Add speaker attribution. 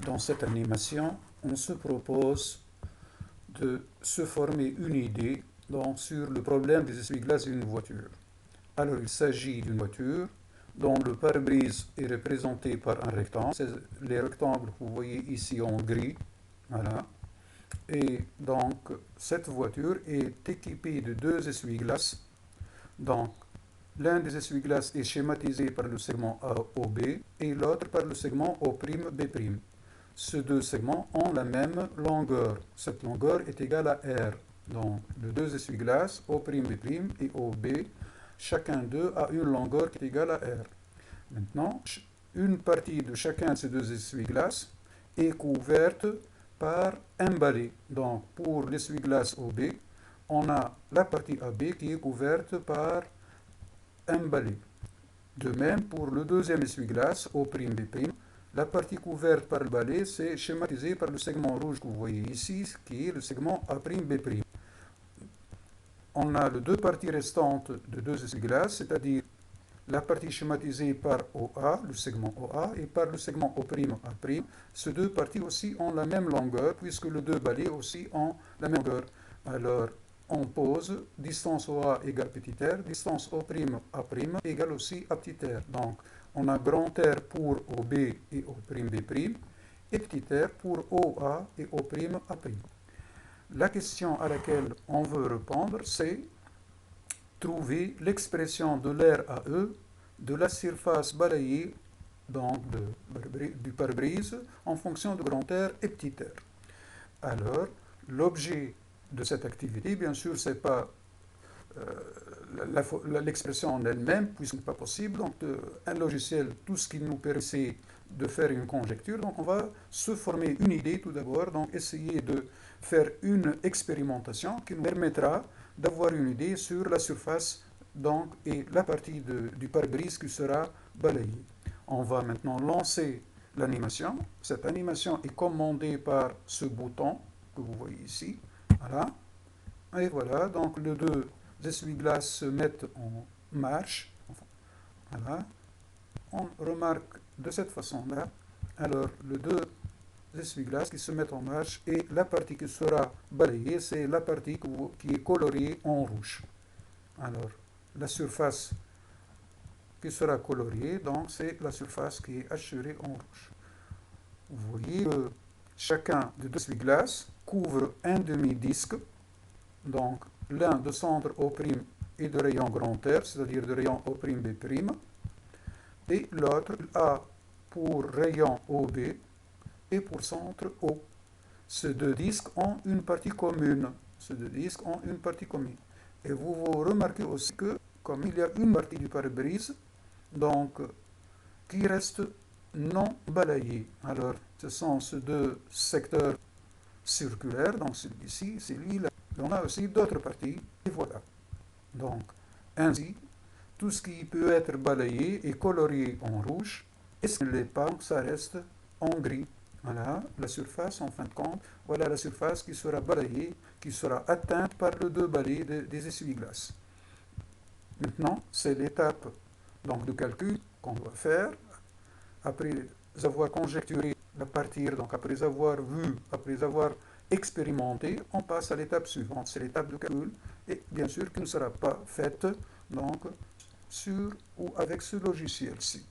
Speaker 1: Dans cette animation, on se propose de se former une idée sur le problème des essuie-glaces d'une voiture. Alors, il s'agit d'une voiture dont le pare-brise est représenté par un rectangle. Les rectangles que vous voyez ici en gris. Voilà. Et donc, cette voiture est équipée de deux essuie-glaces. Donc, l'un des essuie-glaces est schématisé par le segment AOB et l'autre par le segment O'B'. Ces deux segments ont la même longueur. Cette longueur est égale à R. Donc, les deux essuie-glaces, O'B' et OB, chacun d'eux a une longueur qui est égale à R. Maintenant, une partie de chacun de ces deux essuie-glaces est couverte par un balai. Donc, pour l'essuie-glace OB, on a la partie AB qui est couverte par un balai. De même, pour le deuxième essuie-glace, O'B', la partie couverte par le balai, c'est schématisé par le segment rouge que vous voyez ici, qui est le segment A'B'. On a les deux parties restantes de deux essuie-glaces, c'est-à-dire la partie schématisée par OA, le segment OA, et par le segment O'A'. Ces deux parties aussi ont la même longueur, puisque les deux balais aussi ont la même longueur. Alors, on pose distance OA égale petit r, distance O'A' égale aussi à petit r. Donc, on a grand R pour OB et O'B', et petit r pour OA et O'A'. La question à laquelle on veut répondre, c'est trouver l'expression de l'air à E de la surface balayée donc du pare-brise en fonction de grand R et petit r. Alors, l'objet de cette activité, bien sûr, ce n'est pas l'expression en elle-même, puisque ce n'est pas possible. Donc, un logiciel, tout ce qui nous permet de faire une conjecture. Donc, on va se former une idée tout d'abord, donc essayer de faire une expérimentation qui nous permettra d'avoir une idée sur la surface donc, et la partie du pare-brise qui sera balayée. On va maintenant lancer l'animation. Cette animation est commandée par ce bouton que vous voyez ici. Voilà. Et voilà, donc les deux essuie-glaces se mettent en marche. Voilà. On remarque de cette façon-là, alors les deux essuie-glaces qui se mettent en marche et la partie qui sera balayée, c'est la partie qui est coloriée en rouge. Alors, la surface qui sera coloriée, donc c'est la surface qui est assurée en rouge. Vous voyez que chacun des deux essuie-glaces couvre un demi-disque, donc l'un de centre O' et de rayon grand R, c'est-à-dire de rayon O'B', et l'autre a pour rayon OB et pour centre O. Ces deux disques ont une partie commune. Et vous remarquez aussi que, comme il y a une partie du pare-brise, donc, qui reste non balayée. Alors, ce sont ces deux secteurs circulaires, donc celui-ci, celui-là. On a aussi d'autres parties, et voilà. Donc, ainsi, tout ce qui peut être balayé est colorié en rouge, et ce qui ne l'est pas, ça reste en gris. Voilà la surface, en fin de compte, voilà la surface qui sera balayée, qui sera atteinte par les deux balais des essuie-glaces. Maintenant, c'est l'étape donc, de calcul qu'on doit faire. Après avoir conjecturé à partir, donc après avoir vu, après avoir expérimenté, on passe à l'étape suivante, c'est l'étape de calcul, et bien sûr qui ne sera pas faite donc, sur ou avec ce logiciel-ci.